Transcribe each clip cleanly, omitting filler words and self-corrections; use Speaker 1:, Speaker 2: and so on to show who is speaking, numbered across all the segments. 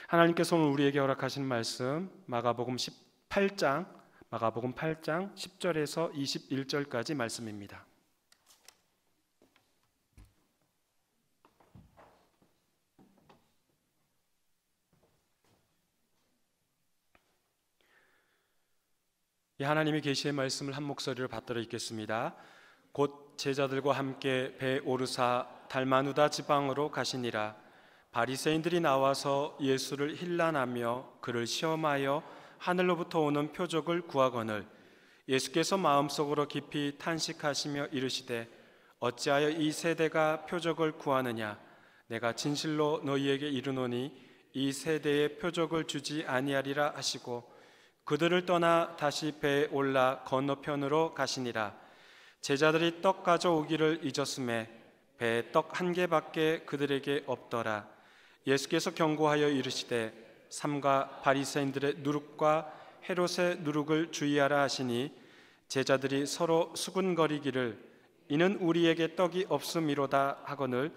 Speaker 1: 하나님께서 오늘 우리에게 허락하신 말씀 마가복음 8장 10절에서 21절까지 말씀입니다. 이 하나님의 계시의 말씀을 한 목소리로 받들어 읽겠습니다. 곧 제자들과 함께 배 오르사 달마누다 지방으로 가시니라. 바리새인들이 나와서 예수를 힐난하며 그를 시험하여 하늘로부터 오는 표적을 구하거늘 예수께서 마음속으로 깊이 탄식하시며 이르시되 어찌하여 이 세대가 표적을 구하느냐. 내가 진실로 너희에게 이르노니 이 세대에 표적을 주지 아니하리라 하시고 그들을 떠나 다시 배에 올라 건너편으로 가시니라. 제자들이 떡 가져오기를 잊었음에 배에 떡 한 개밖에 그들에게 없더라. 예수께서 경고하여 이르시되 삼가 바리새인들의 누룩과 헤롯의 누룩을 주의하라 하시니 제자들이 서로 수군거리기를 이는 우리에게 떡이 없음이로다 하거늘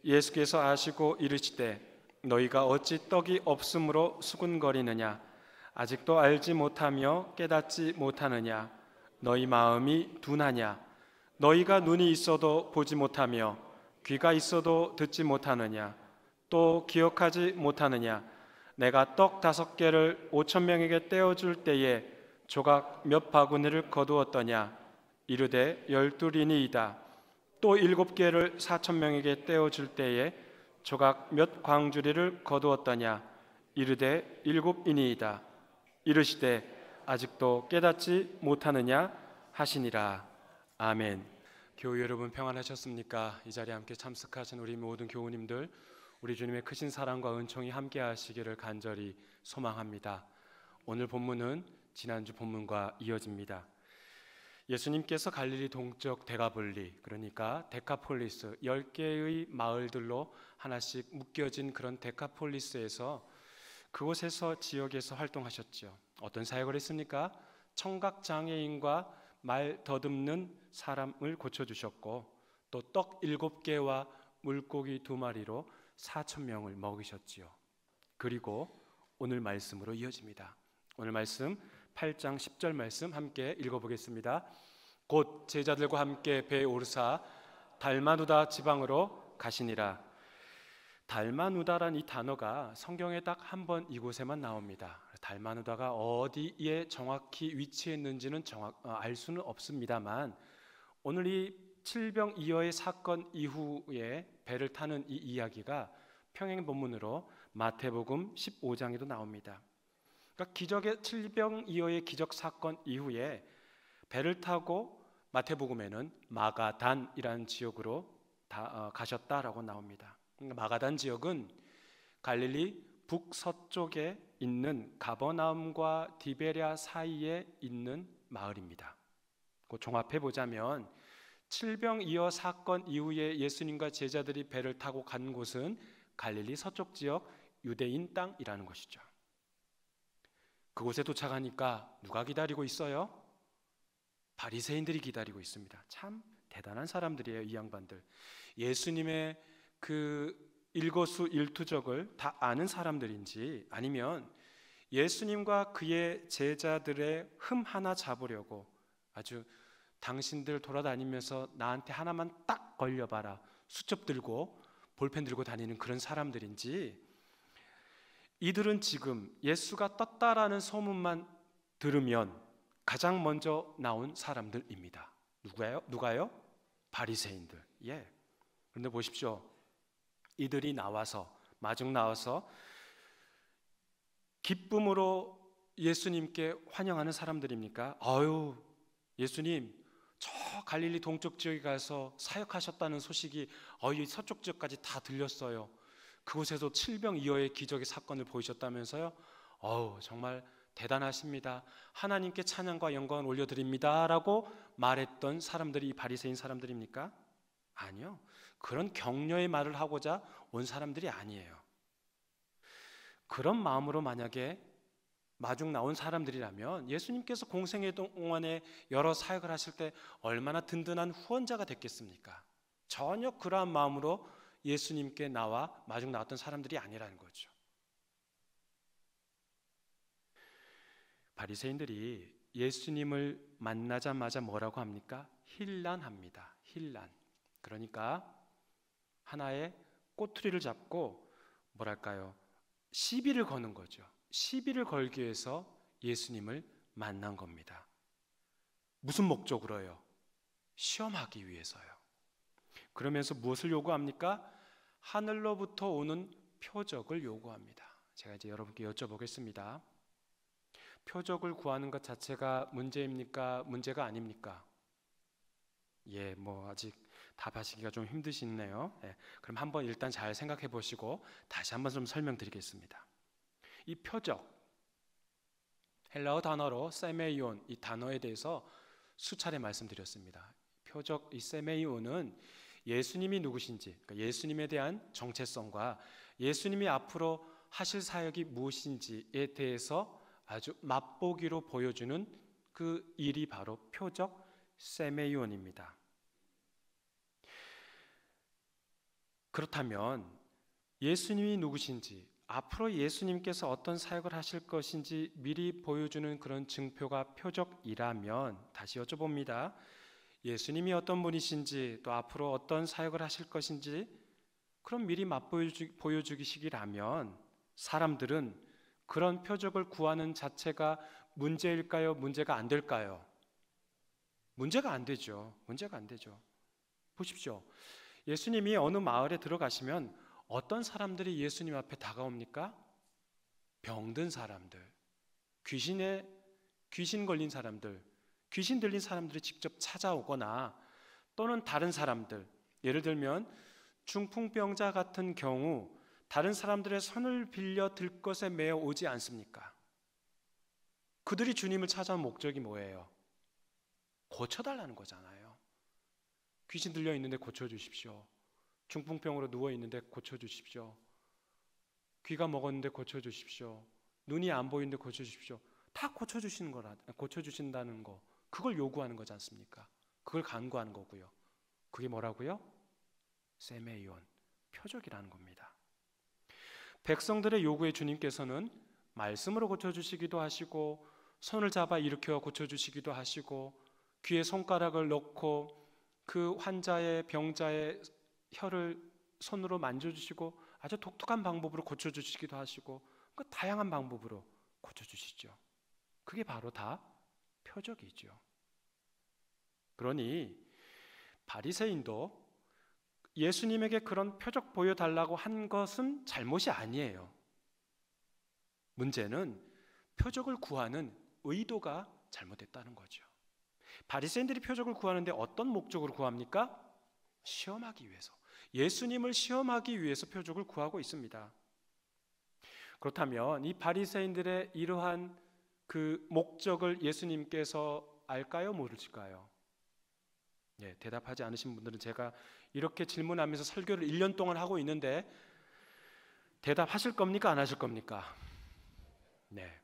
Speaker 1: 예수께서 아시고 이르시되 너희가 어찌 떡이 없음으로 수군거리느냐. 아직도 알지 못하며 깨닫지 못하느냐. 너희 마음이 둔하냐. 너희가 눈이 있어도 보지 못하며 귀가 있어도 듣지 못하느냐. 또 기억하지 못하느냐. 내가 떡 5개를 5,000명에게 떼어줄 때에 조각 몇 바구니를 거두었더냐. 이르되 12이니이다. 또 7개를 4,000명에게 떼어줄 때에 조각 몇 광주리를 거두었더냐. 이르되 7이니이다. 이르시되 아직도 깨닫지 못하느냐 하시니라. 아멘. 교우 여러분 평안하셨습니까? 이 자리에 함께 참석하신 우리 모든 교우님들, 우리 주님의 크신 사랑과 은총이 함께 하시기를 간절히 소망합니다. 오늘 본문은 지난주 본문과 이어집니다. 예수님께서 갈릴리 동쪽 데가볼리, 그러니까 데카폴리스 10개의 마을들로 하나씩 묶여진 그런 데카폴리스에서 그곳에서 지역에서 활동하셨죠. 어떤 사역을 했습니까? 청각장애인과 말 더듬는 사람을 고쳐주셨고 또 떡 7개와 물고기 2마리로 4,000명을 먹이셨지요. 그리고 오늘 말씀으로 이어집니다. 오늘 말씀 8장 10절 말씀 함께 읽어보겠습니다. 곧 제자들과 함께 배에 오르사 달마누다 지방으로 가시니라. 달마누다란 이 단어가 성경에 딱 한 번 이곳에만 나옵니다. 달마누다가 어디에 정확히 위치했는지는 알 수는 없습니다만 오늘 이 칠병이어의 사건 이후에 배를 타는 이 이야기가 평행 본문으로 마태복음 15장에도 나옵니다. 그러니까 기적의 칠병이어의 기적 사건 이후에 배를 타고 마태복음에는 마가단이라는 지역으로 가셨다라고 나옵니다. 마가단 지역은 갈릴리 북서쪽에 있는 가버나움과 디베랴 사이에 있는 마을입니다. 종합해 보자면 칠병이어 사건 이후에 예수님과 제자들이 배를 타고 간 곳은 갈릴리 서쪽 지역 유대인 땅이라는 것이죠. 그곳에 도착하니까 누가 기다리고 있어요? 바리새인들이 기다리고 있습니다. 참 대단한 사람들이에요, 이 양반들. 예수님의 그 일거수일투족을 다 아는 사람들인지 아니면 예수님과 그의 제자들의 흠 하나 잡으려고 아주 당신들 돌아다니면서 나한테 하나만 딱 걸려봐라 수첩 들고 볼펜 들고 다니는 그런 사람들인지 이들은 지금 예수가 떴다라는 소문만 들으면 가장 먼저 나온 사람들입니다. 누가요? 바리새인들. 예. 그런데 보십시오. 이들이 마중 나와서 기쁨으로 예수님께 환영하는 사람들입니까? 아유, 예수님 저 갈릴리 동쪽 지역에 가서 사역하셨다는 소식이 이 서쪽 지역까지 다 들렸어요. 그곳에서 칠병이어의 기적의 사건을 보이셨다면서요? 정말 대단하십니다. 하나님께 찬양과 영광을 올려드립니다 라고 말했던 사람들이 이 바리새인 사람들입니까? 아니요. 그런 격려의 말을 하고자 온 사람들이 아니에요. 그런 마음으로 만약에 마중 나온 사람들이라면 예수님께서 공생애 동안에 여러 사역을 하실 때 얼마나 든든한 후원자가 됐겠습니까? 전혀 그러한 마음으로 예수님께 나와 마중 나왔던 사람들이 아니라는 거죠. 바리새인들이 예수님을 만나자마자 뭐라고 합니까? 힐난합니다. 힐난. 그러니까 하나의 꼬투리를 잡고 뭐랄까요? 시비를 거는 거죠. 시비를 걸기 위해서 예수님을 만난 겁니다. 무슨 목적으로요? 시험하기 위해서요. 그러면서 무엇을 요구합니까? 하늘로부터 오는 표적을 요구합니다. 제가 이제 여러분께 여쭤보겠습니다. 표적을 구하는 것 자체가 문제입니까? 문제가 아닙니까? 예, 뭐 아직 답하시기가 좀 힘드시네요. 예, 그럼 한번 일단 잘 생각해 보시고 다시 한번 좀 설명드리겠습니다. 이 표적, 헬라어 단어로 세메이온, 이 단어에 대해서 수차례 말씀드렸습니다. 표적, 이 세메이온은 예수님이 누구신지, 그러니까 예수님에 대한 정체성과 예수님이 앞으로 하실 사역이 무엇인지에 대해서 아주 맛보기로 보여주는 그 일이 바로 표적 세메이온입니다. 그렇다면 예수님이 누구신지, 앞으로 예수님께서 어떤 사역을 하실 것인지 미리 보여주는 그런 증표가 표적이라면, 다시 여쭤봅니다. 예수님이 어떤 분이신지, 또 앞으로 어떤 사역을 하실 것인지 그럼 미리 보여주기식이라면 사람들은 그런 표적을 구하는 자체가 문제일까요? 문제가 안 될까요? 문제가 안 되죠. 문제가 안 되죠. 보십시오. 예수님이 어느 마을에 들어가시면 어떤 사람들이 예수님 앞에 다가옵니까? 병든 사람들, 귀신 걸린 사람들, 귀신 들린 사람들이 직접 찾아오거나 또는 다른 사람들, 예를 들면 중풍병자 같은 경우 다른 사람들의 손을 빌려 들 것에 매어 오지 않습니까? 그들이 주님을 찾아온 목적이 뭐예요? 고쳐달라는 거잖아요. 귀신 들려 있는데 고쳐주십시오. 중풍병으로 누워 있는데 고쳐주십시오. 귀가 먹었는데 고쳐주십시오. 눈이 안 보이는데 고쳐주십시오. 다 고쳐주신다는 거, 그걸 요구하는 거지 않습니까? 그걸 간구하는 거고요. 그게 뭐라고요? 세메이온, 표적이라는 겁니다. 백성들의 요구에 주님께서는 말씀으로 고쳐주시기도 하시고, 손을 잡아 일으켜 고쳐주시기도 하시고, 귀에 손가락을 넣고 그 환자의, 병자의 혀를 손으로 만져주시고 아주 독특한 방법으로 고쳐주시기도 하시고, 그 다양한 방법으로 고쳐주시죠. 그게 바로 다 표적이죠. 그러니 바리새인도 예수님에게 그런 표적 보여달라고 한 것은 잘못이 아니에요. 문제는 표적을 구하는 의도가 잘못됐다는 거죠. 바리새인들이 표적을 구하는데 어떤 목적으로 구합니까? 시험하기 위해서, 예수님을 시험하기 위해서 표적을 구하고 있습니다. 그렇다면 이 바리새인들의 이러한 그 목적을 예수님께서 알까요? 모르실까요? 예, 대답하지 않으신 분들은 제가 이렇게 질문하면서 설교를 1년 동안 하고 있는데 대답하실 겁니까? 안 하실 겁니까? 네,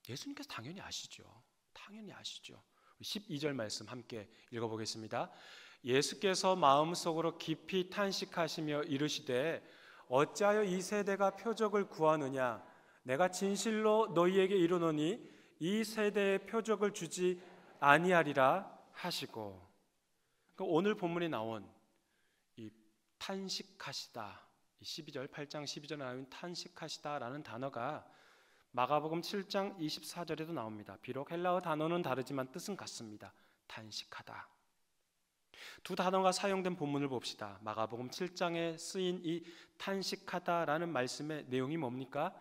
Speaker 1: 예수님께서 당연히 아시죠. 당연히 아시죠. 12절 말씀 함께 읽어보겠습니다. 예수께서 마음속으로 깊이 탄식하시며 이르시되 어찌하여 이 세대가 표적을 구하느냐? 내가 진실로 너희에게 이르노니 이 세대에 표적을 주지 아니하리라 하시고, 그러니까 오늘 본문에 나온 이 탄식하시다, 12절 8장 12절에 나온 탄식하시다라는 단어가 마가복음 7장 24절에도 나옵니다. 비록 헬라어 단어는 다르지만 뜻은 같습니다. 탄식하다. 두 단어가 사용된 본문을 봅시다. 마가복음 7장에 쓰인 이 탄식하다라는 말씀의 내용이 뭡니까?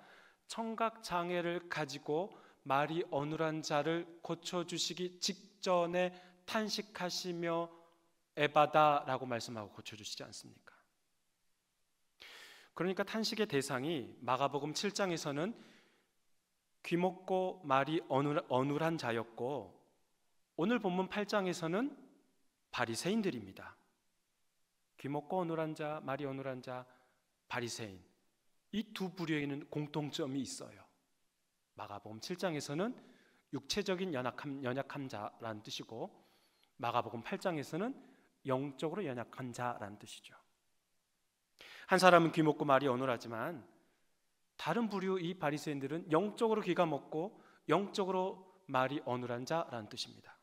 Speaker 1: 청각 장애를 가지고 말이 어눌한 자를 고쳐주시기 직전에 탄식하시며 에바다라고 말씀하고 고쳐주시지 않습니까? 그러니까 탄식의 대상이 마가복음 7장에서는 귀먹고 말이 어눌한 자였고, 오늘 본문 8장에서는 바리새인들입니다. 귀먹고 어눌한 자, 말이 어눌한 자, 바리새인, 이 두 부류에는 공통점이 있어요. 마가복음 7장에서는 육체적인 연약한 자라는 뜻이고, 마가복음 8장에서는 영적으로 연약한 자라는 뜻이죠. 한 사람은 귀먹고 말이 어눌하지만 다른 부류 이 바리새인들은 영적으로 귀가 먹고 영적으로 말이 어눌한 자라는 뜻입니다.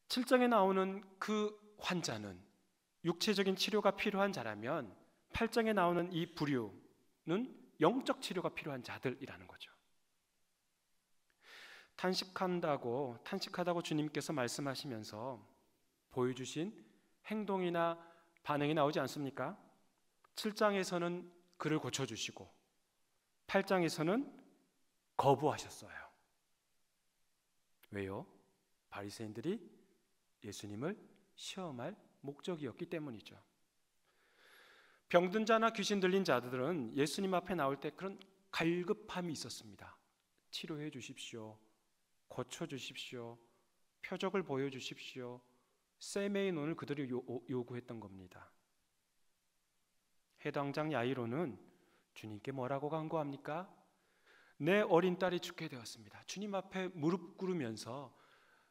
Speaker 1: 7장에 나오는 그 환자는 육체적인 치료가 필요한 자라면 8장에 나오는 이 부류는 영적 치료가 필요한 자들이라는 거죠. 탄식하다고 주님께서 말씀하시면서 보여주신 행동이나 반응이 나오지 않습니까? 7장에서는 그를 고쳐주시고 8장에서는 거부하셨어요. 왜요? 바리새인들이 예수님을 시험할 목적이었기 때문이죠. 병든 자나 귀신 들린 자들은 예수님 앞에 나올 때 그런 갈급함이 있었습니다. 치료해 주십시오. 고쳐 주십시오. 표적을 보여주십시오. 세메인온을 그들이 요구했던 겁니다. 해당장 야이로는 주님께 뭐라고 간구합니까? 내 어린 딸이 죽게 되었습니다. 주님 앞에 무릎 꿇으면서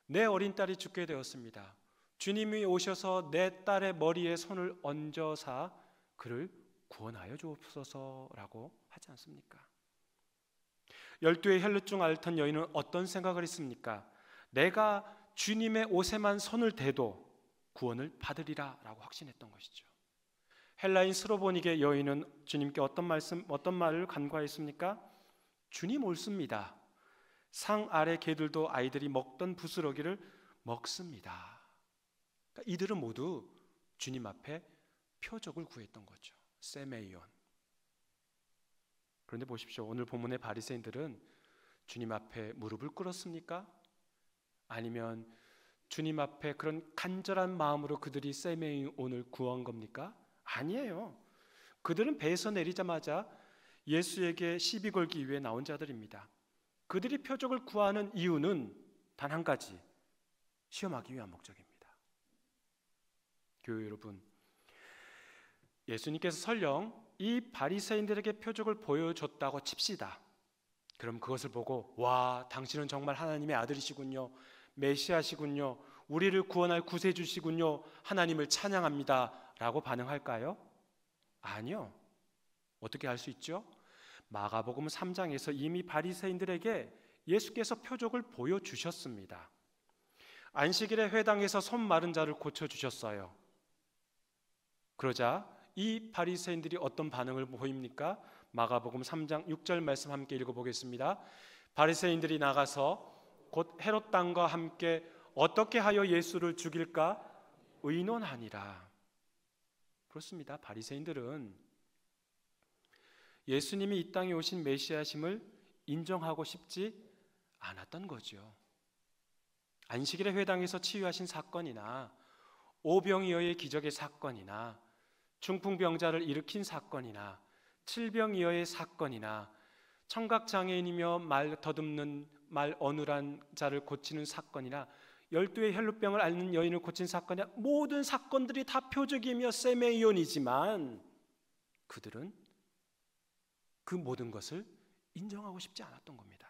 Speaker 1: 내 어린 딸이 죽게 되었습니다. 주님이 오셔서 내 딸의 머리에 손을 얹어사 그를 구원하여 주옵소서라고 하지 않습니까? 12의 혈루증 앓던 여인은 어떤 생각을 했습니까? 내가 주님의 옷에만 손을 대도 구원을 받으리라 라고 확신했던 것이죠. 헬라인 스로보니게 여인은 주님께 어떤 말을 간구하였습니까? 주님 옳습니다. 상 아래 개들도 아이들이 먹던 부스러기를 먹습니다. 그러니까 이들은 모두 주님 앞에 표적을 구했던 거죠. 세메이온. 그런데 보십시오. 오늘 본문의 바리새인들은 주님 앞에 무릎을 꿇었습니까? 아니면 주님 앞에 그런 간절한 마음으로 그들이 세메이온을 구한 겁니까? 아니에요. 그들은 배에서 내리자마자 예수에게 시비 걸기 위해 나온 자들입니다. 그들이 표적을 구하는 이유는 단 한 가지, 시험하기 위한 목적입니다. 교회 여러분, 예수님께서 설령 이 바리새인들에게 표적을 보여줬다고 칩시다. 그럼 그것을 보고 와, 당신은 정말 하나님의 아들이시군요. 메시아시군요. 우리를 구원할 구세주시군요. 하나님을 찬양합니다. 라고 반응할까요? 아니요. 어떻게 할 수 있죠? 마가복음 3장에서 이미 바리새인들에게 예수께서 표적을 보여주셨습니다. 안식일에 회당에서 손 마른 자를 고쳐주셨어요. 그러자 이 바리새인들이 어떤 반응을 보입니까? 마가복음 3장 6절 말씀 함께 읽어보겠습니다. 바리새인들이 나가서 곧 헤롯 당과 함께 어떻게 하여 예수를 죽일까 의논하니라. 그렇습니다. 바리새인들은 예수님이 이 땅에 오신 메시아심을 인정하고 싶지 않았던 거죠. 안식일의 회당에서 치유하신 사건이나 오병이어의 기적의 사건이나 중풍병자를 일으킨 사건이나 칠병이어의 사건이나 청각장애인이며 말 더듬는 말 어눌한 자를 고치는 사건이나 12의 혈루병을 앓는 여인을 고친 사건이나 모든 사건들이 다 표적이며 세메이온이지만 그들은 그 모든 것을 인정하고 싶지 않았던 겁니다.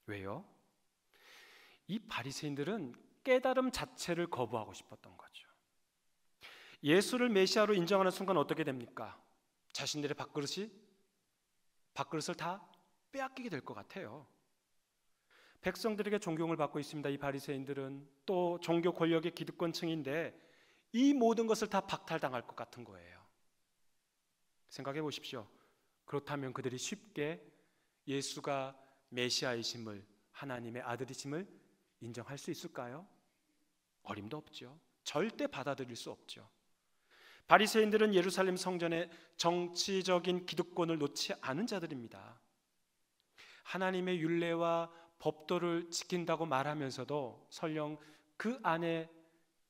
Speaker 1: 왜요? 이 바리새인들은 깨달음 자체를 거부하고 싶었던 거죠. 예수를 메시아로 인정하는 순간 어떻게 됩니까? 자신들의 밥그릇을 다 빼앗기게 될 것 같아요. 백성들에게 존경을 받고 있습니다. 이 바리새인들은 또 종교 권력의 기득권층인데 이 모든 것을 다 박탈당할 것 같은 거예요. 생각해 보십시오. 그렇다면 그들이 쉽게 예수가 메시아이심을, 하나님의 아들이심을 인정할 수 있을까요? 어림도 없죠. 절대 받아들일 수 없죠. 바리새인들은 예루살렘 성전의 정치적인 기득권을 놓지 않은 자들입니다. 하나님의 율례와 법도를 지킨다고 말하면서도 설령 그 안에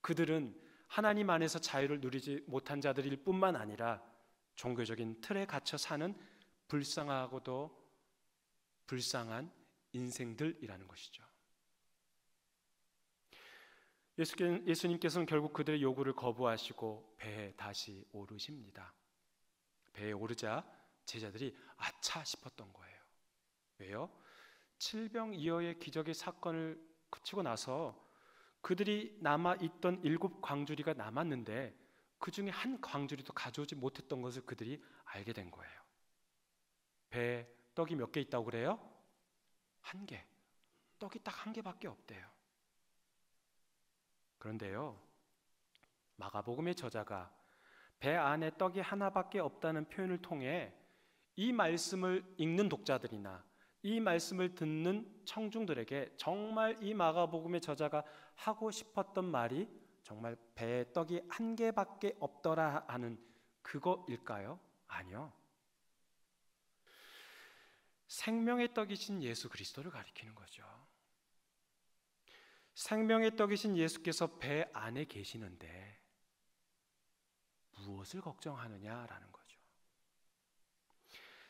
Speaker 1: 그들은 하나님 안에서 자유를 누리지 못한 자들일 뿐만 아니라 종교적인 틀에 갇혀 사는 불쌍하고도 불쌍한 인생들이라는 것이죠. 예수님께서는 결국 그들의 요구를 거부하시고 배에 다시 오르십니다. 배에 오르자 제자들이 아차 싶었던 거예요. 왜요? 칠병이어의 기적의 사건을 거치고 나서 그들이 남아있던 7 광주리가 남았는데 그 중에 한 광주리도 가져오지 못했던 것을 그들이 알게 된 거예요. 배에 떡이 몇 개 있다고 그래요? 한 개. 떡이 딱 한 개밖에 없대요. 그런데요, 마가복음의 저자가 배 안에 떡이 하나밖에 없다는 표현을 통해 이 말씀을 읽는 독자들이나 이 말씀을 듣는 청중들에게 정말 이 마가복음의 저자가 하고 싶었던 말이 정말 배에 떡이 한 개밖에 없더라 하는 그거일까요? 아니요. 생명의 떡이신 예수 그리스도를 가리키는 거죠. 생명의 떡이신 예수께서 배 안에 계시는데 무엇을 걱정하느냐라는 거죠.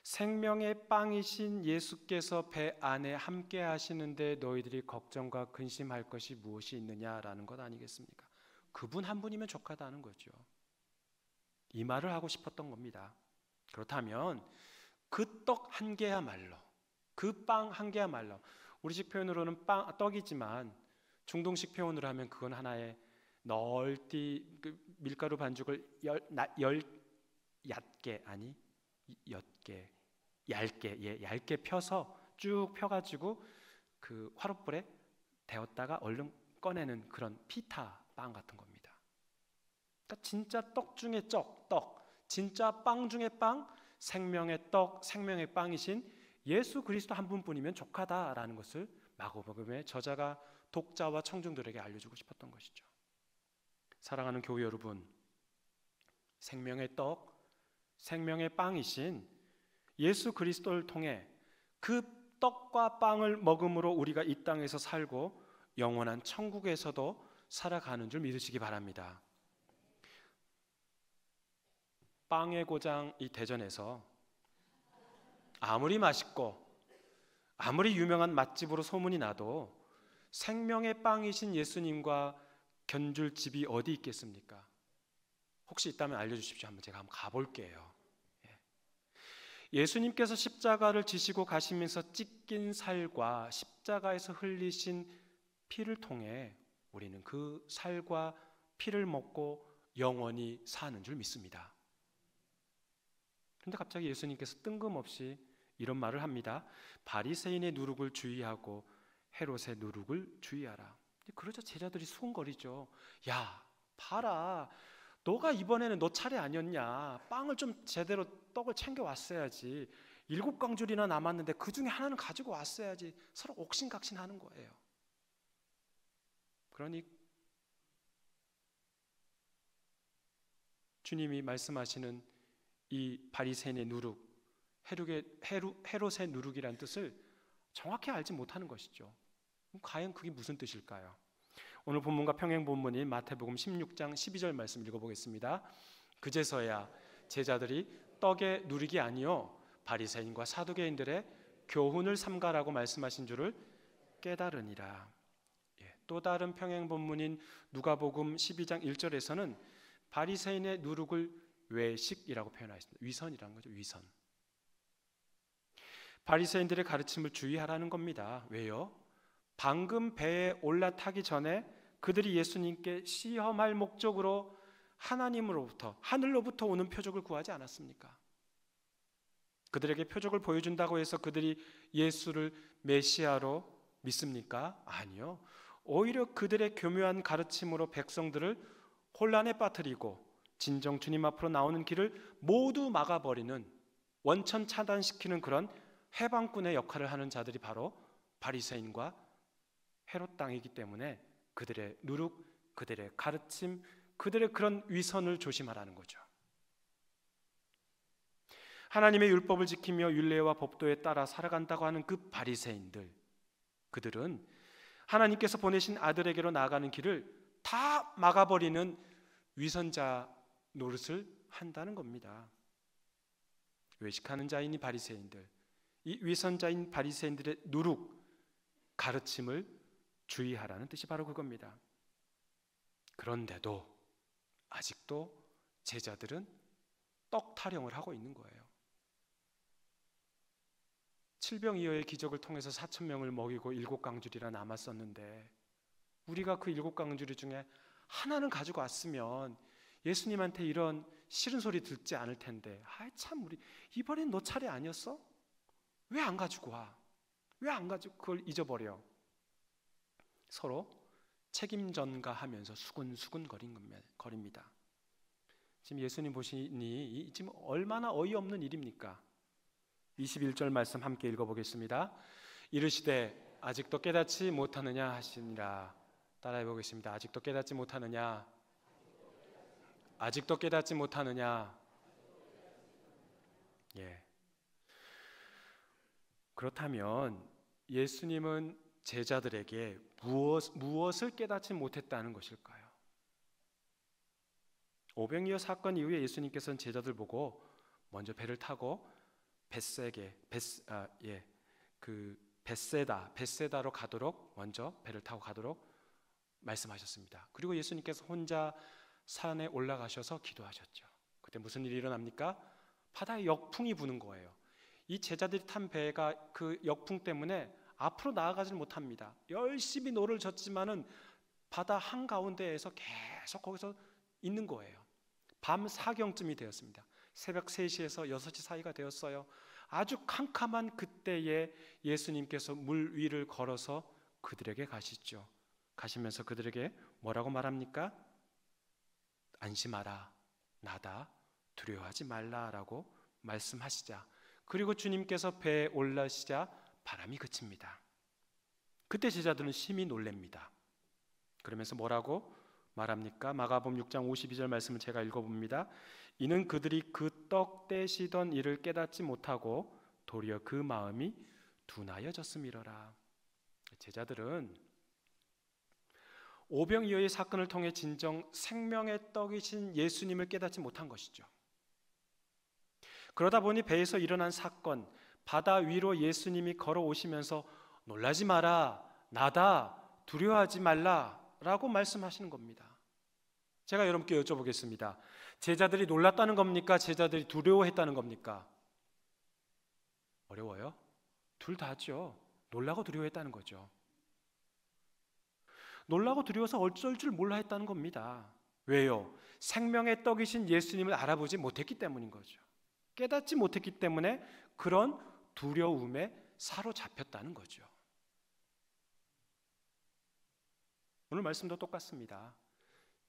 Speaker 1: 생명의 빵이신 예수께서 배 안에 함께 하시는데 너희들이 걱정과 근심할 것이 무엇이 있느냐라는 것 아니겠습니까? 그분 한 분이면 족하다는 거죠. 이 말을 하고 싶었던 겁니다. 그렇다면 그 떡 한 개야말로, 그 빵 한 개야말로, 우리식 표현으로는 떡이지만 중동식 표현으로 하면 그건 하나의 넓디 밀가루 반죽을 얇게 펴서 쭉 펴가지고 그 화롯불에 데웠다가 얼른 꺼내는 그런 피타 빵 같은 겁니다. 그러니까 진짜 떡 중에 떡, 진짜 빵 중에 빵, 생명의 떡, 생명의 빵이신 예수 그리스도 한 분뿐이면 족하다라는 것을 마가복음의 저자가 독자와 청중들에게 알려주고 싶었던 것이죠. 사랑하는 교회 여러분, 생명의 떡, 생명의 빵이신 예수 그리스도를 통해 그 떡과 빵을 먹음으로 우리가 이 땅에서 살고 영원한 천국에서도 살아가는 줄 믿으시기 바랍니다. 빵의 고장 이 대전에서 아무리 맛있고 아무리 유명한 맛집으로 소문이 나도 생명의 빵이신 예수님과 견줄 집이 어디 있겠습니까? 혹시 있다면 알려주십시오. 제가 한번 가볼게요. 예수님께서 십자가를 지시고 가시면서 찢긴 살과 십자가에서 흘리신 피를 통해 우리는 그 살과 피를 먹고 영원히 사는 줄 믿습니다. 그런데 갑자기 예수님께서 뜬금없이 이런 말을 합니다. 바리새인의 누룩을 주의하고 헤롯의 누룩을 주의하라. 그러자 제자들이 수군거리죠. 야, 봐라. 너가 이번에는 너 차례 아니었냐? 빵을 좀 제대로 떡을 챙겨 왔어야지. 7광줄이나 남았는데 그 중에 하나는 가지고 왔어야지. 서로 옥신각신하는 거예요. 그러니 주님이 말씀하시는 이 바리새인의 누룩, 헤롯의 누룩이라는 뜻을 정확히 알지 못하는 것이죠. 과연 그게 무슨 뜻일까요? 오늘 본문과 평행 본문인 마태복음 16장 12절 말씀 읽어보겠습니다. 그제서야 제자들이 떡의 누룩이 아니요 바리새인과 사두개인들의 교훈을 삼가라고 말씀하신 줄을 깨달으니라. 또 다른 평행 본문인 누가복음 12장 1절에서는 바리새인의 누룩을 외식이라고 표현하였습니다. 위선이라는 거죠. 위선. 바리새인들의 가르침을 주의하라는 겁니다. 왜요? 방금 배에 올라타기 전에 그들이 예수님께 시험할 목적으로 하나님으로부터, 하늘로부터 오는 표적을 구하지 않았습니까? 그들에게 표적을 보여준다고 해서 그들이 예수를 메시아로 믿습니까? 아니요. 오히려 그들의 교묘한 가르침으로 백성들을 혼란에 빠뜨리고 진정 주님 앞으로 나오는 길을 모두 막아버리는, 원천 차단시키는 그런 해방꾼의 역할을 하는 자들이 바로 바리새인과 헤롯 당이기 때문에 그들의 누룩, 그들의 가르침, 그들의 그런 위선을 조심하라는 거죠. 하나님의 율법을 지키며 율례와 법도에 따라 살아간다고 하는 그 바리새인들, 그들은 하나님께서 보내신 아들에게로 나아가는 길을 다 막아버리는 위선자 노릇을 한다는 겁니다. 외식하는 자인 이 바리새인들, 이 위선자인 바리새인들의 누룩, 가르침을 주의하라는 뜻이 바로 그겁니다. 그런데도 아직도 제자들은 떡 타령을 하고 있는 거예요. 7병2여의 기적을 통해서 4,000명을 먹이고 7광줄이나 남았었는데 우리가 그 7광줄 중에 하나는 가지고 왔으면 예수님한테 이런 싫은 소리 듣지 않을 텐데 참 우리 이번엔 너 차례 아니었어? 왜 안 가지고 와? 왜 안 가지고 그걸 잊어버려? 서로 책임 전가하면서 수근수근 거립니다. 지금 예수님 보시니 지금 얼마나 어이없는 일입니까? 21절 말씀 함께 읽어보겠습니다. 이르시되 아직도 깨닫지 못하느냐 하시니라. 따라해 보겠습니다. 아직도 깨닫지 못하느냐? 아직도 깨닫지 못하느냐? 예. 그렇다면 예수님은 제자들에게 무엇을 깨닫지 못했다는 것일까요? 오병이어 사건 이후에 예수님께서는 제자들 보고 먼저 배를 타고 벳세다로 가도록 먼저 배를 타고 가도록 말씀하셨습니다. 그리고 예수님께서 혼자 산에 올라가셔서 기도하셨죠. 그때 무슨 일이 일어납니까? 바다에 역풍이 부는 거예요. 이 제자들이 탄 배가 그 역풍 때문에 앞으로 나아가질 못합니다. 열심히 노를 젓지만은 바다 한가운데에서 계속 거기서 있는 거예요. 밤 4경쯤이 되었습니다. 새벽 3시에서 6시 사이가 되었어요. 아주 캄캄한 그때에 예수님께서 물 위를 걸어서 그들에게 가시죠. 가시면서 그들에게 뭐라고 말합니까? 안심하라, 나다, 두려워하지 말라라고 말씀하시자, 그리고 주님께서 배에 올라시자 바람이 그칩니다. 그때 제자들은 심히 놀랍니다. 그러면서 뭐라고 말합니까? 마가복음 6장 52절 말씀을 제가 읽어봅니다. 이는 그들이 그 떡 떼시던 일을 깨닫지 못하고 도리어 그 마음이 둔하여졌음이러라. 제자들은 오병이어의 사건을 통해 진정 생명의 떡이신 예수님을 깨닫지 못한 것이죠. 그러다 보니 배에서 일어난 사건, 바다 위로 예수님이 걸어오시면서 놀라지 마라, 나다, 두려워하지 말라 라고 말씀하시는 겁니다. 제가 여러분께 여쭤보겠습니다. 제자들이 놀랐다는 겁니까? 제자들이 두려워했다는 겁니까? 어려워요? 둘 다죠. 놀라고 두려워했다는 거죠. 놀라고 두려워서 어쩔 줄 몰라 했다는 겁니다. 왜요? 생명의 떡이신 예수님을 알아보지 못했기 때문인 거죠. 깨닫지 못했기 때문에 그런 두려움에 사로잡혔다는 거죠. 오늘 말씀도 똑같습니다.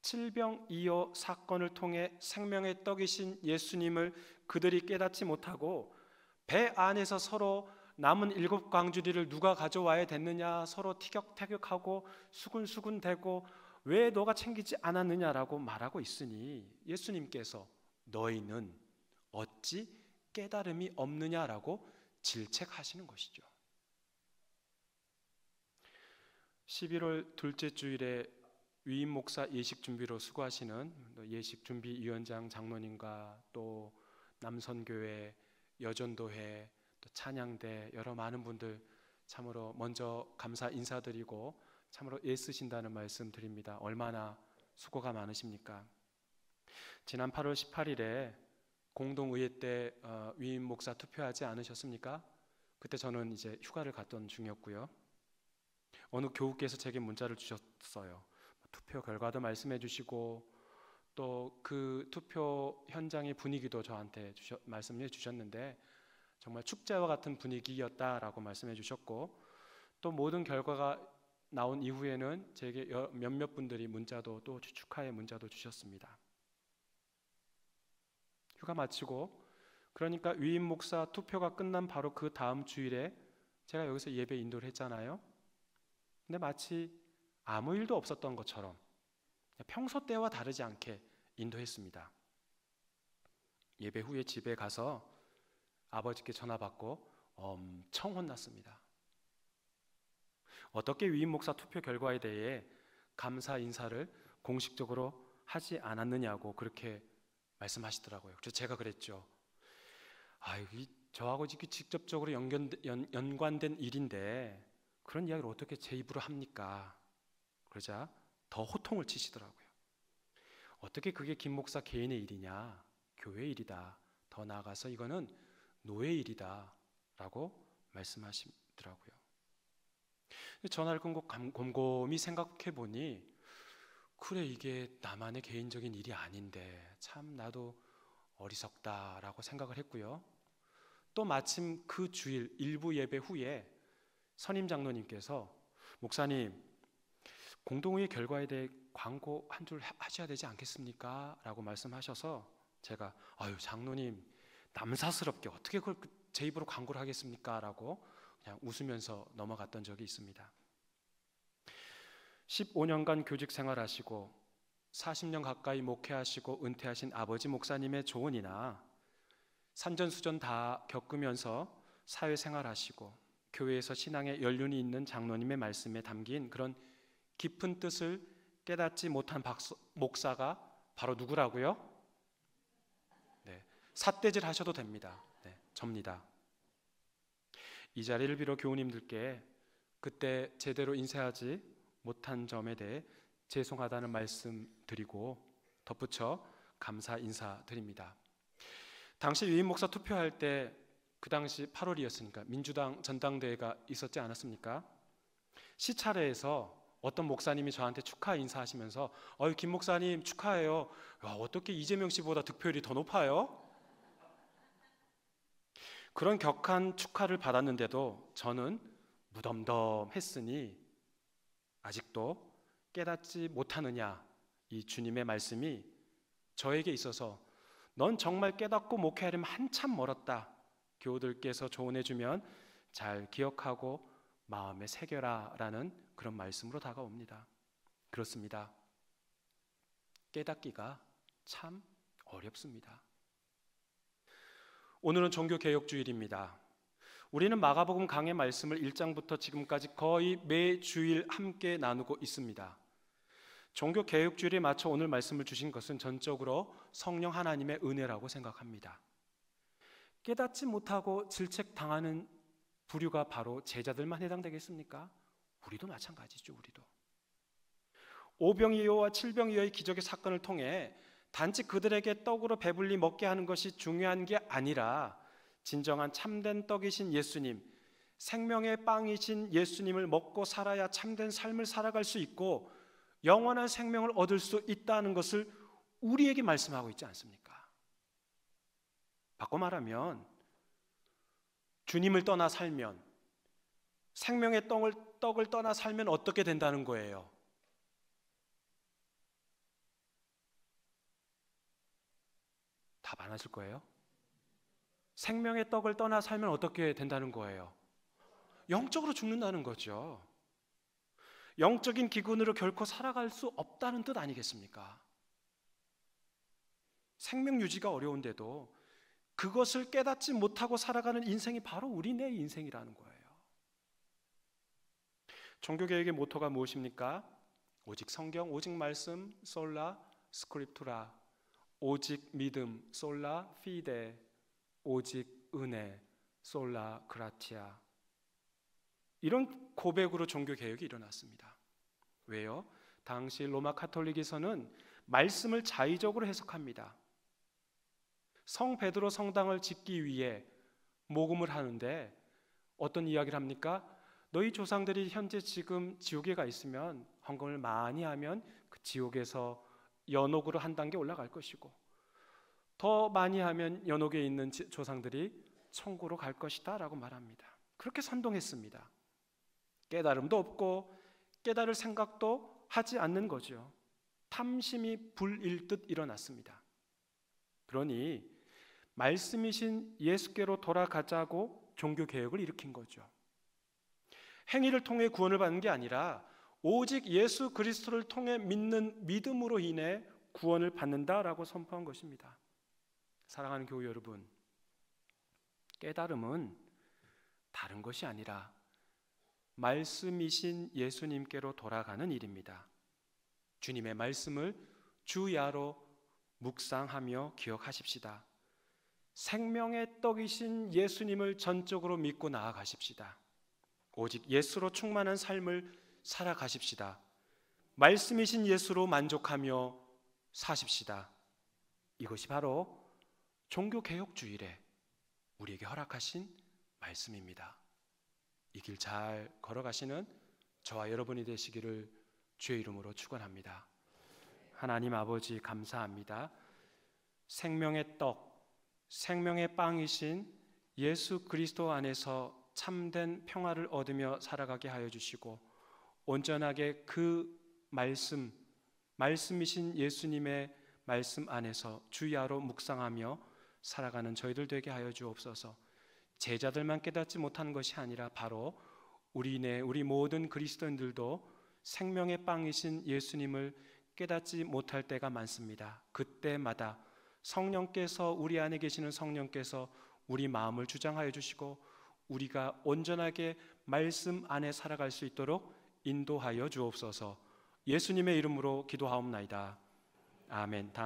Speaker 1: 칠병이어 사건을 통해 생명의 떡이신 예수님을 그들이 깨닫지 못하고 배 안에서 서로 남은 7 광주리를 누가 가져와야 됐느냐 서로 티격태격하고 수군수군대고 왜 너가 챙기지 않았느냐라고 말하고 있으니 예수님께서 너희는 어찌 깨달음이 없느냐라고 질책하시는 것이죠. 11월 둘째 주일에 위임 목사 예식 준비로 수고하시는 예식 준비위원장 장로님과 또 남선교회, 여전도회, 또 찬양대 여러 많은 분들 참으로 먼저 감사 인사드리고 참으로 애쓰신다는 말씀 드립니다. 얼마나 수고가 많으십니까? 지난 8월 18일에 공동의회 때 위임 목사 투표하지 않으셨습니까? 그때 저는 이제 휴가를 갔던 중이었고요. 어느 교우께서 제게 문자를 주셨어요. 투표 결과도 말씀해 주시고 또 그 투표 현장의 분위기도 저한테 말씀해 주셨는데 정말 축제와 같은 분위기였다라고 말씀해 주셨고 또 모든 결과가 나온 이후에는 제게 몇몇 분들이 문자도 또 축하의 문자도 주셨습니다. 휴가 마치고 그러니까 위임 목사 투표가 끝난 바로 그 다음 주일에 제가 여기서 예배 인도를 했잖아요. 근데 마치 아무 일도 없었던 것처럼 평소 때와 다르지 않게 인도했습니다. 예배 후에 집에 가서 아버지께 전화 받고 엄청 혼났습니다. 어떻게 위임 목사 투표 결과에 대해 감사 인사를 공식적으로 하지 않았느냐고 그렇게 말씀하시더라고요. 그래서 제가 그랬죠. 저하고 직접적으로 연관된 일인데 그런 이야기를 어떻게 제 입으로 합니까? 그러자 더 호통을 치시더라고요. 어떻게 그게 김 목사 개인의 일이냐? 교회 일이다. 더 나아가서 이거는 노예 일이다 라고 말씀하시더라고요. 전화를 끊고 곰곰이 생각해 보니 그래 이게 나만의 개인적인 일이 아닌데 참 나도 어리석다라고 생각을 했고요. 또 마침 그 주일 일부 예배 후에 선임 장로님께서 목사님, 공동회의 결과에 대해 광고 한 줄 하셔야 되지 않겠습니까? 라고 말씀하셔서 제가 아유 장로님 남사스럽게 어떻게 그걸 제 입으로 광고를 하겠습니까? 라고 그냥 웃으면서 넘어갔던 적이 있습니다. 15년간 교직 생활하시고 40년 가까이 목회하시고 은퇴하신 아버지 목사님의 조언이나 산전수전 다 겪으면서 사회생활하시고 교회에서 신앙에 연륜이 있는 장로님의 말씀에 담긴 그런 깊은 뜻을 깨닫지 못한 목사가 바로 누구라고요? 네, 삿대질 하셔도 됩니다. 네, 접니다. 이 자리를 빌어 교우님들께 그때 제대로 인쇄하지 못한 점에 대해 죄송하다는 말씀 드리고 덧붙여 감사 인사드립니다. 당시 유임 목사 투표할 때 그 당시 8월이었으니까 민주당 전당대회가 있었지 않았습니까? 시차례에서 어떤 목사님이 저한테 축하 인사하시면서 김 목사님 축하해요. 야, 어떻게 이재명 씨보다 득표율이 더 높아요? 그런 격한 축하를 받았는데도 저는 무덤덤했으니 아직도 깨닫지 못하느냐, 이 주님의 말씀이 저에게 있어서 넌 정말 깨닫고 목회하려면 한참 멀었다. 교우들께서 조언해주면 잘 기억하고 마음에 새겨라 라는 그런 말씀으로 다가옵니다. 그렇습니다. 깨닫기가 참 어렵습니다. 오늘은 종교개혁주일입니다. 우리는 마가복음 강의 말씀을 1장부터 지금까지 거의 매주일 함께 나누고 있습니다. 종교개혁주일에 맞춰 오늘 말씀을 주신 것은 전적으로 성령 하나님의 은혜라고 생각합니다. 깨닫지 못하고 질책당하는 부류가 바로 제자들만 해당되겠습니까? 우리도 마찬가지죠. 우리도 오병이어와 칠병이어의 기적의 사건을 통해 단지 그들에게 떡으로 배불리 먹게 하는 것이 중요한 게 아니라 진정한 참된 떡이신 예수님, 생명의 빵이신 예수님을 먹고 살아야 참된 삶을 살아갈 수 있고 영원한 생명을 얻을 수 있다는 것을 우리에게 말씀하고 있지 않습니까? 바꿔 말하면 주님을 떠나 살면, 생명의 떡을 떠나 살면 어떻게 된다는 거예요? 답 안 하실 거예요? 생명의 떡을 떠나 살면 어떻게 된다는 거예요? 영적으로 죽는다는 거죠. 영적인 기근으로 결코 살아갈 수 없다는 뜻 아니겠습니까? 생명 유지가 어려운데도 그것을 깨닫지 못하고 살아가는 인생이 바로 우리네 인생이라는 거예요. 종교개혁의 모토가 무엇입니까? 오직 성경, 오직 말씀, 솔라 스크립투라, 오직 믿음, 솔라 피데, 오직 은혜, 솔라 그라티아. 이런 고백으로 종교개혁이 일어났습니다. 왜요? 당시 로마 카톨릭에서는 말씀을 자의적으로 해석합니다. 성 베드로 성당을 짓기 위해 모금을 하는데 어떤 이야기를 합니까? 너희 조상들이 현재 지금 지옥에 가 있으면 헌금을 많이 하면 그 지옥에서 연옥으로 한 단계 올라갈 것이고 더 많이 하면 연옥에 있는 조상들이 천국으로 갈 것이다 라고 말합니다. 그렇게 선동했습니다. 깨달음도 없고 깨달을 생각도 하지 않는 거죠. 탐심이 불일듯 일어났습니다. 그러니 말씀이신 예수께로 돌아가자고 종교개혁을 일으킨 거죠. 행위를 통해 구원을 받는 게 아니라 오직 예수 그리스도를 통해 믿는 믿음으로 인해 구원을 받는다라고 선포한 것입니다. 사랑하는 교우 여러분, 깨달음은 다른 것이 아니라 말씀이신 예수님께로 돌아가는 일입니다. 주님의 말씀을 주야로 묵상하며 기억하십시다. 생명의 떡이신 예수님을 전적으로 믿고 나아가십시다. 오직 예수로 충만한 삶을 살아가십시다. 말씀이신 예수로 만족하며 사십시다. 이것이 바로 종교개혁주일에 우리에게 허락하신 말씀입니다. 이 길 잘 걸어가시는 저와 여러분이 되시기를 주의 이름으로 축원합니다. 하나님 아버지 감사합니다. 생명의 떡, 생명의 빵이신 예수 그리스도 안에서 참된 평화를 얻으며 살아가게 하여 주시고, 온전하게 그 말씀이신 예수님의 말씀 안에서 주야로 묵상하며 살아가는 저희들 되게 하여 주옵소서. 제자들만 깨닫지 못한 것이 아니라 바로 우리 모든 그리스도인들도 생명의 빵이신 예수님을 깨닫지 못할 때가 많습니다. 그때마다 성령께서, 우리 안에 계시는 성령께서 우리 마음을 주장하여 주시고 우리가 온전하게 말씀 안에 살아갈 수 있도록 인도하여 주옵소서. 예수님의 이름으로 기도하옵나이다. 아멘. 다음